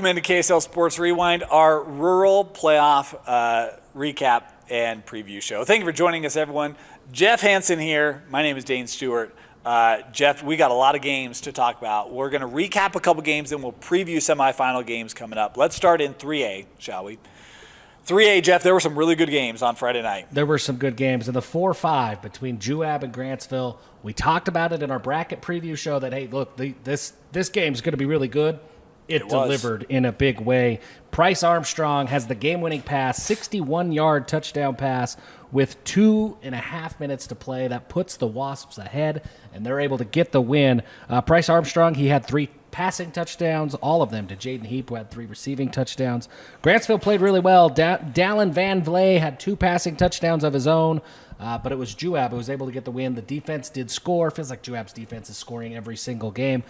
Welcome into KSL Sports Rewind, our rural playoff recap and preview show. Thank you for joining us, everyone. Jeff Hansen here. My name is Dane Stewart. Jeff, we got a lot of games to talk about. We're going to recap a couple games, and we'll preview semifinal games coming up. Let's start in 3A, shall we? 3A, Jeff, there were some really good games on Friday night. There were some good games. In the 4-5 between Juab and Grantsville, we talked about it in our bracket preview show that, hey, look, this game's going to be really good. It delivered in a big way. Bryce Armstrong has the game-winning pass, 61-yard touchdown pass with 2.5 minutes to play. That puts the Wasps ahead, and they're able to get the win. Bryce Armstrong, he had 3 passing touchdowns, all of them to Jaden Heap, who had 3 receiving touchdowns. Grantsville played really well. Dallin Van Vlee had 2 passing touchdowns of his own, but it was Juab who was able to get the win. The defense did score. Feels like Juab's defense is scoring every single game.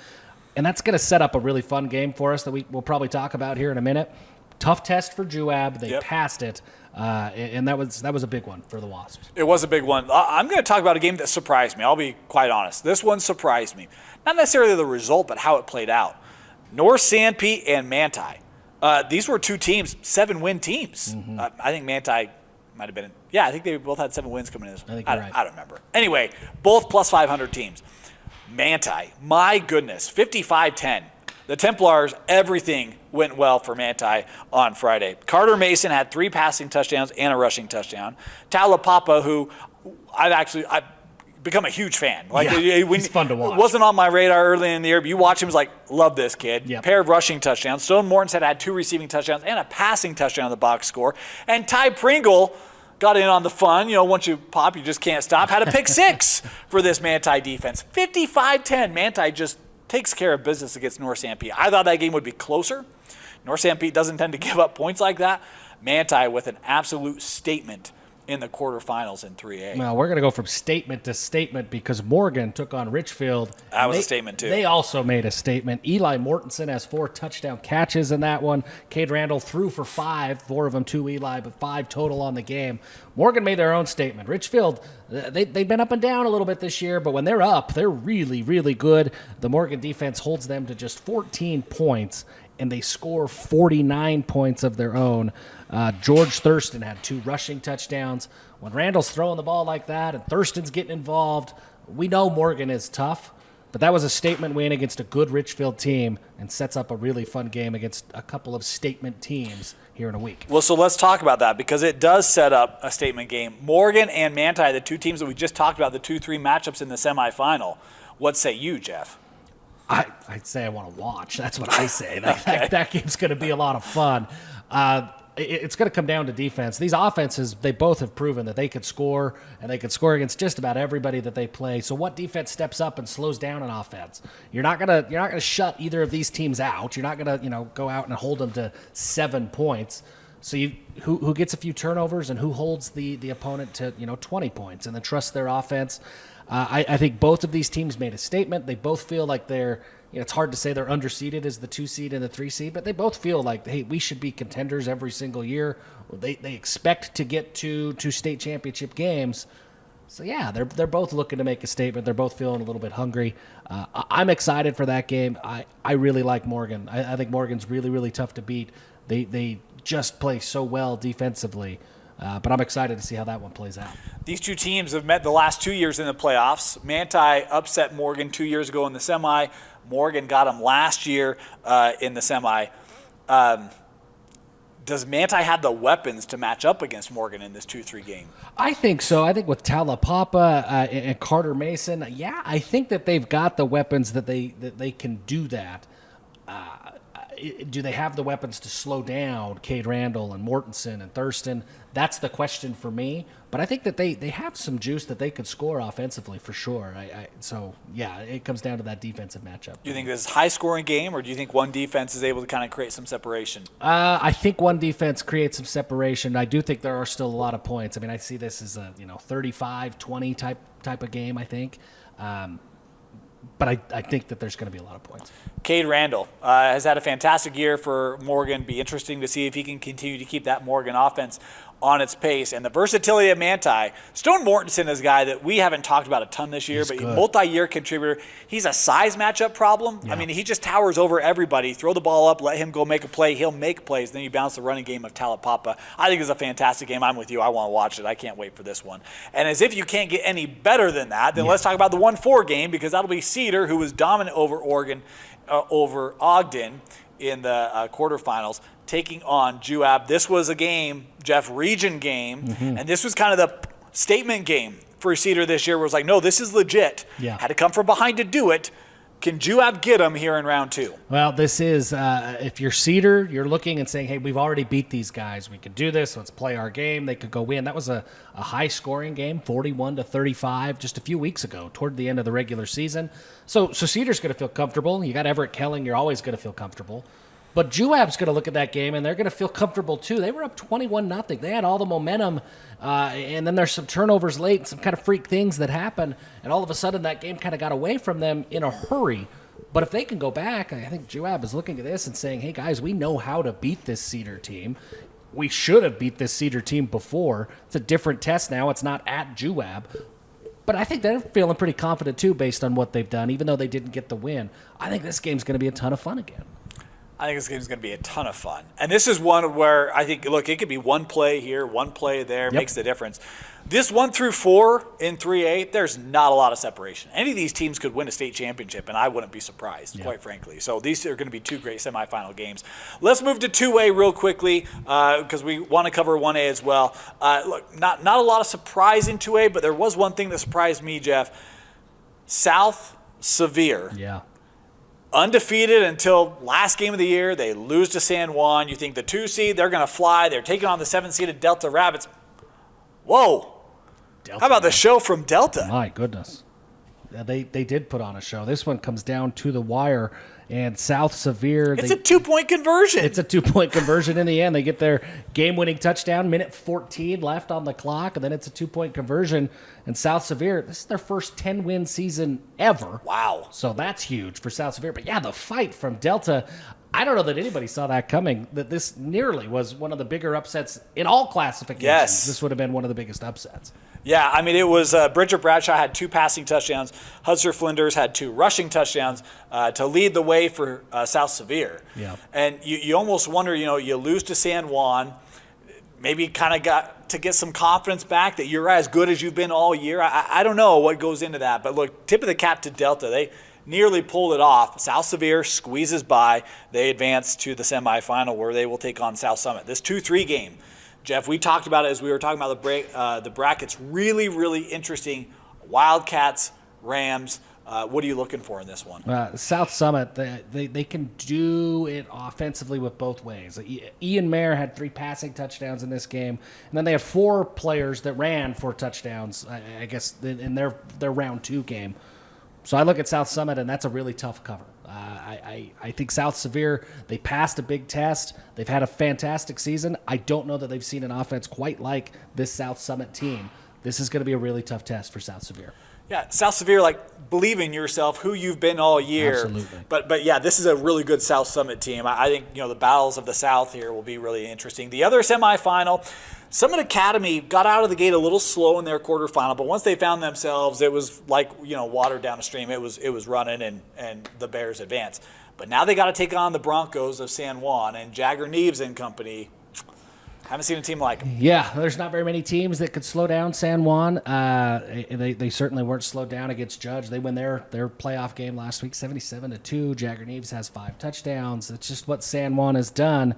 And that's going to set up a really fun game for us that we'll probably talk about here in a minute. Tough test for Juab. They passed it, and that was a big one for the Wasps. It was a big one. I'm going to talk about a game that surprised me. I'll be quite honest. This one surprised me. Not necessarily the result, but how it played out. North Sanpete and Manti. These were 2 teams, 7-win teams. Mm-hmm. I think Manti might have been – I think they both had 7 wins coming in. I think you're right. I don't remember. Anyway, both plus 500 teams. Manti, my goodness, 55-10. The Templars, everything went well for Manti on Friday. Carter Mason had 3 passing touchdowns and a rushing touchdown. Talapapa, who I've become a huge fan. He's fun to watch. Wasn't on my radar early in the year, but you watch him, was like, love this kid. Yep. Pair of rushing touchdowns. Stone Morton's had 2 receiving touchdowns and a passing touchdown on the box score. And Ty Pringle got in on the fun. Once you pop, you just can't stop. Had a pick 6 for this Manti defense. 55-10. Manti just takes care of business against North Sanpete. I thought that game would be closer. North Sanpete doesn't tend to give up points like that. Manti with an absolute statement in the quarterfinals in 3A. Well, we're going to go from statement to statement because Morgan took on Richfield. That was a statement, too. They also made a statement. Eli Mortensen has 4 touchdown catches in that one. Cade Randall threw for 5, 4 of them to Eli, but 5 total on the game. Morgan made their own statement. Richfield, they've been up and down a little bit this year, but when they're up, they're really, really good. The Morgan defense holds them to just 14 points, and they score 49 points of their own. George Thurston had 2 rushing touchdowns. When Randall's throwing the ball like that and Thurston's getting involved, we know Morgan is tough, but that was a statement win against a good Richfield team and sets up a really fun game against a couple of statement teams here in a week. Well, so let's talk about that because it does set up a statement game. Morgan and Manti, the 2 teams that we just talked about, the 2-3 matchups in the semifinal. What say you, Jeff? I'd say I want to watch. That's what I say. Okay. That game's going to be a lot of fun. It's going to come down to defense. These offenses, they both have proven that they could score, and they could score against just about everybody that they play. So what defense steps up and slows down an offense? You're not gonna shut either of these teams out. You're not gonna go out and hold them to 7 points. So who gets a few turnovers and who holds the opponent to 20 points and then trusts their offense. I think both of these teams made a statement. They both feel like they're, it's hard to say they're underseeded as the 2 seed and the 3 seed, but they both feel like, hey, we should be contenders every single year. They expect to get to state championship games. So, yeah, they're both looking to make a statement. They're both feeling a little bit hungry. I'm excited for that game. I really like Morgan. I think Morgan's really, really tough to beat. They just play so well defensively. But I'm excited to see how that one plays out. These 2 teams have met the last 2 years in the playoffs. Manti upset Morgan 2 years ago in the semi. Morgan got them last year in the semi. Does Manti have the weapons to match up against Morgan in this 2-3 game? I think so. I think with Talapapa and Carter Mason, I think that they've got the weapons that they can do that. Do they have the weapons to slow down Cade Randall and Mortensen and Thurston? That's the question for me. But I think that they have some juice that they could score offensively for sure. It comes down to that defensive matchup. Do you think this is a high-scoring game, or do you think one defense is able to kind of create some separation? I think one defense creates some separation. I do think there are still a lot of points. I mean, I see this as a 35-20 type of game, I think. But I think that there's going to be a lot of points. Cade Randall has had a fantastic year for Morgan. Be interesting to see if he can continue to keep that Morgan offense on its pace. And the versatility of Manti. Stone Mortensen is a guy that we haven't talked about a ton this year, but multi-year contributor. He's a size matchup problem. Yeah. I mean, he just towers over everybody. Throw the ball up, let him go make a play. He'll make plays. Then you bounce the running game of Talapapa. I think it's a fantastic game. I'm with you. I want to watch it. I can't wait for this one. And as if you can't get any better than that, then let's talk about the 1-4 game, because that'll be Cedar, who was dominant over over Ogden in the quarterfinals, taking on Juab. This was a game, Jeff, region game, and this was kind of the statement game for Cedar this year, where it was like, no, this is legit. Yeah. Had to come from behind to do it. Can Juab get them here in round 2? Well, this is, if you're Cedar, you're looking and saying, hey, we've already beat these guys. We could do this. Let's play our game. They could go win. That was a high-scoring game, 41-35, just a few weeks ago, toward the end of the regular season. So Cedar's going to feel comfortable. You got Everett Kelling. You're always going to feel comfortable. But Juab's going to look at that game, and they're going to feel comfortable too. They were up 21-0. They had all the momentum, and then there's some turnovers late and some kind of freak things that happen, and all of a sudden that game kind of got away from them in a hurry. But if they can go back, I think Juab is looking at this and saying, hey, guys, we know how to beat this Cedar team. We should have beat this Cedar team before. It's a different test now. It's not at Juab. But I think they're feeling pretty confident too based on what they've done, even though they didn't get the win. I think this game's going to be a ton of fun again. I think this game is going to be a ton of fun. And this is one where I think, look, it could be one play here, one play there, makes the difference. This 1-4 in 3A, there's not a lot of separation. Any of these teams could win a state championship, and I wouldn't be surprised, quite frankly. So these are going to be two great semifinal games. Let's move to 2A real quickly, because we want to cover 1A as well. Look, not a lot of surprise in 2A, but there was one thing that surprised me, Jeff. South Sevier. Yeah. Undefeated until last game of the year. They lose to San Juan. You think the 2 seed, they're going to fly. They're taking on the 7-seeded Delta Rabbits. Whoa. Delta. How about the show from Delta? My goodness. Yeah, they did put on a show. This one comes down to the wire. And South Sevier. It's a 2-point conversion. It's a 2-point conversion in the end. They get their game-winning touchdown, minute 14 left on the clock, and then it's a 2-point conversion. And South Sevier, this is their first 10-win season ever. Wow. So that's huge for South Sevier. But yeah, the fight from Delta, I don't know that anybody saw that coming, that this nearly was one of the bigger upsets in all classifications. Yes. This would have been one of the biggest upsets. Yeah, I mean, it was Bridger Bradshaw had 2 passing touchdowns. Hudser Flinders had 2 rushing touchdowns to lead the way for South Sevier. Yeah. And you almost wonder, you lose to San Juan, maybe kind of got to get some confidence back that you're as good as you've been all year. I don't know what goes into that. But look, tip of the cap to Delta. They nearly pulled it off. South Sevier squeezes by. They advance to the semifinal where they will take on South Summit. This 2-3 game. Jeff, we talked about it as we were talking about the brackets. Really, really interesting. Wildcats, Rams. What are you looking for in this one? South Summit, they can do it offensively with both ways. Ian Mayer had 3 passing touchdowns in this game, and then they had 4 players that ran 4 touchdowns, I guess, in their round 2 game. So I look at South Summit, and that's a really tough cover. I think South Sevier, they passed a big test. They've had a fantastic season. I don't know that they've seen an offense quite like this South Summit team. This is going to be a really tough test for South Sevier. Yeah, South Sevier, believe in yourself, who you've been all year. Absolutely. But yeah, this is a really good South Summit team. I think, the battles of the South here will be really interesting. The other semifinal, Summit Academy got out of the gate a little slow in their quarterfinal, but once they found themselves, it was like, water down a stream. It was running and the Bears advanced. But now they got to take on the Broncos of San Juan and Jagger Neves and company. Haven't seen a team like them. Yeah, there's not very many teams that could slow down San Juan. They certainly weren't slowed down against Judge. They win their playoff game last week, 77-2. Jagger Neves has 5 touchdowns. It's just what San Juan has done.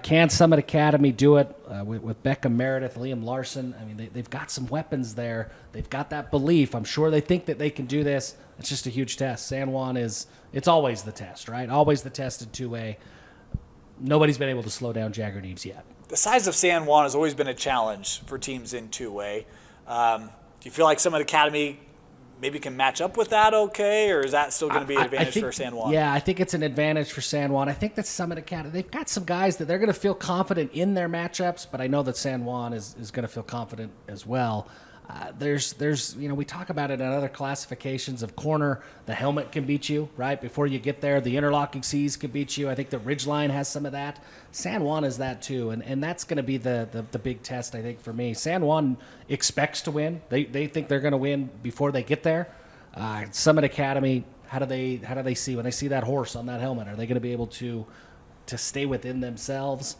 Can Summit Academy do it with Beckham Meredith, Liam Larson? I mean, they've got some weapons there. They've got that belief. I'm sure they think that they can do this. It's just a huge test. San Juan it's always the test, right? Always the test in 2A. Nobody's been able to slow down Jagger Neves yet. The size of San Juan has always been a challenge for teams in 2A. Do you feel like Summit Academy maybe can match up with that okay, or is that still going to be an advantage for San Juan? Yeah, I think it's an advantage for San Juan. I think that Summit Academy, they've got some guys that they're going to feel confident in their matchups, but I know that San Juan is going to feel confident as well. There's we talk about it in other classifications of corner. The helmet can beat you, right? Before you get there, the interlocking C's can beat you. I think the Ridgeline has some of that. San Juan is that too, and that's going to be the big test, I think, for me. San Juan expects to win. They think they're going to win before they get there. Summit Academy, how do they see when they see that horse on that helmet? Are they going to be able to stay within themselves?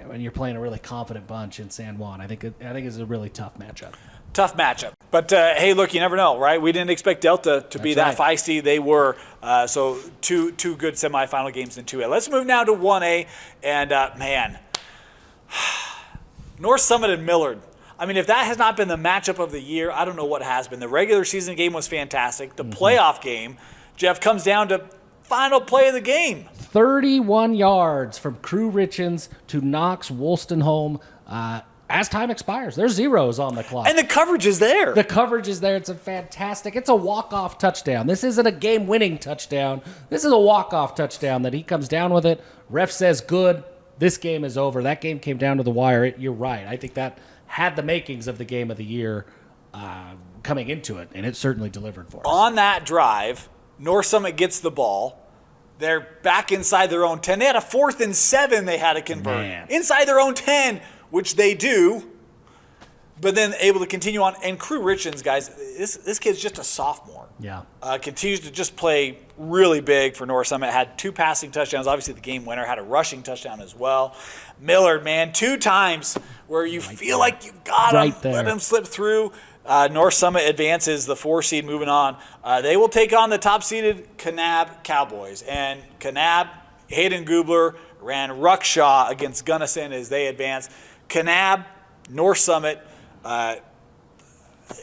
When you're playing a really confident bunch in San Juan, I think it's a really tough matchup. Tough matchup. But, hey, look, you never know, right? We didn't expect Delta to be that feisty. They were. So two good semifinal games in 2A. Let's move now to 1A. And, man, North Summit and Millard. I mean, if that has not been the matchup of the year, I don't know what has been. The regular season game was fantastic. The playoff game, Jeff, comes down to final play of the game. 31 yards from Crew Richens to Knox Wolstenholme. As time expires, there's zeros on the clock. And the coverage is there. It's it's a walk-off touchdown. This isn't a game-winning touchdown. This is a walk-off touchdown that he comes down with it. Ref says good. This game is over. That game came down to the wire. You're right. I think that had the makings of the game of the year coming into it, and it certainly delivered for us. On that drive, North Summit gets the ball. They're back inside their own 10. They had a 4th and 7 they had to convert. Man. Inside their own 10, which they do, but then able to continue on. And Crew Richens, guys, this kid's just a sophomore. Yeah. Continues to just play really big for North Summit. Had 2 passing touchdowns. Obviously, the game winner had a rushing touchdown as well. Millard, man, 2 times where you feel like you've got him. Let him slip through. North Summit advances, the 4 seed moving on. They will take on the top-seeded Kanab Cowboys. And Kanab, Hayden Gubler, ran Ruckshaw against Gunnison as they advance. Kanab, North Summit,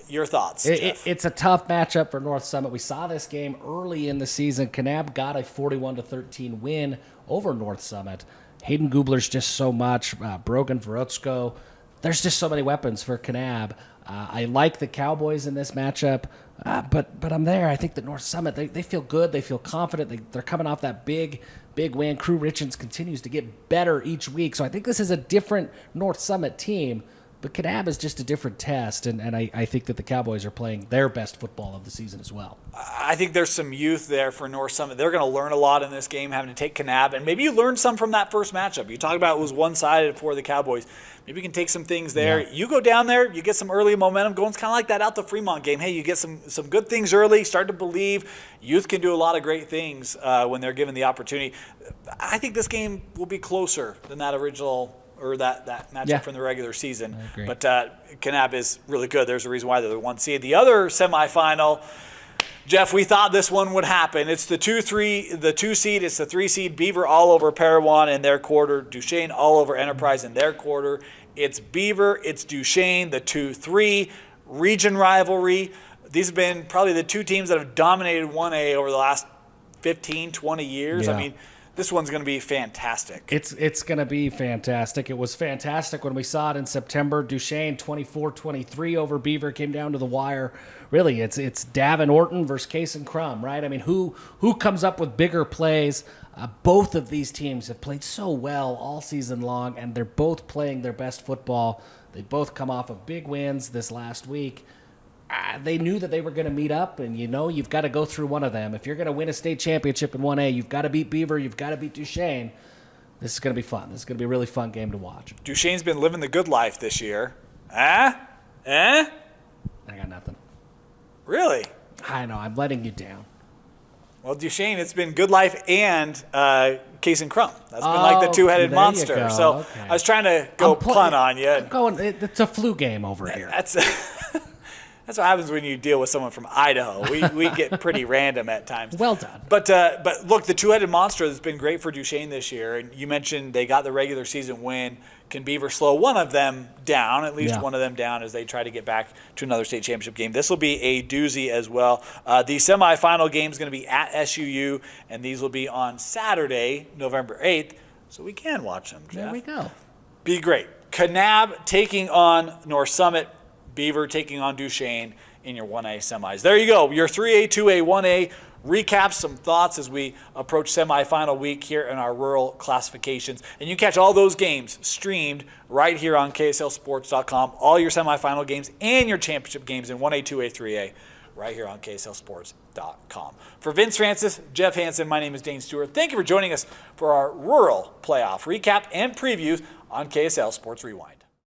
your thoughts, Jeff? It's a tough matchup for North Summit. We saw this game early in the season. Kanab got a 41-13 win over North Summit. Hayden Gubler's just so much. Brogan Vorotsko. There's just so many weapons for Kanab. I like the Cowboys in this matchup, but I'm there. I think that North Summit, they feel good. They feel confident. They're coming off that big win. Crew Richens continues to get better each week. So I think this is a different North Summit team, but Kanab is just a different test, and I think that the Cowboys are playing their best football of the season as well. I think there's some youth there for North Summit. They're going to learn a lot in this game, having to take Kanab, and maybe you learned some from that first matchup. You talked about it was one-sided for the Cowboys. Maybe you can take some things there. Yeah. You go down there, you get some early momentum going. It's kind of like that out the Fremont game. Hey, you get some good things early, start to believe. Youth can do a lot of great things when they're given the opportunity. I think this game will be closer than that original or that matchup from the regular season. But Kanab is really good. There's a reason why they're the 1 seed. The other semifinal, Jeff, we thought this one would happen. It's the 2 seed. It's the 3 seed. Beaver all over Parowan in their quarter. Duchesne all over Enterprise in their quarter. It's Beaver. It's Duchesne, the 2-3 region rivalry. These have been probably the 2 teams that have dominated 1A over the last 15, 20 years. Yeah. I mean, this one's going to be fantastic. It's going to be fantastic. It was fantastic when we saw it in September. Duchesne 24-23 over Beaver, came down to the wire. Really, it's Davin Orton versus Case and Crum, right? I mean, who comes up with bigger plays? Both of these teams have played so well all season long, and they're both playing their best football. They both come off of big wins this last week. They knew that they were going to meet up, and you've got to go through one of them. If you're going to win a state championship in 1A, you've got to beat Beaver, you've got to beat Duchesne. This is going to be fun. This is going to be a really fun game to watch. Duchesne's been living the good life this year. I got nothing. Really? I know. I'm letting you down. Well, Duchesne, it's been good life and Case and Crump. That's been like the two-headed monster. So okay. I was trying to go pun on you. It's a flu game over here. That's what happens when you deal with someone from Idaho. We get pretty random at times. Well done. But look, the two-headed monster has been great for Duchesne this year. And you mentioned they got the regular season win. Can Beaver slow one of them down, at least one of them down, as they try to get back to another state championship game? This will be a doozy as well. The semifinal game is going to be at SUU, and these will be on Saturday, November 8th, so we can watch them, Jeff. There we go. Be great. Kanab taking on North Summit, Beaver taking on Duchesne in your 1A semis. There you go. Your 3A, 2A, 1A recaps, some thoughts as we approach semifinal week here in our rural classifications. And you catch all those games streamed right here on KSLSports.com, all your semifinal games and your championship games in 1A, 2A, 3A, right here on KSLSports.com. For Vince Francis, Jeff Hansen, my name is Dane Stewart. Thank you for joining us for our rural playoff recap and previews on KSL Sports Rewind.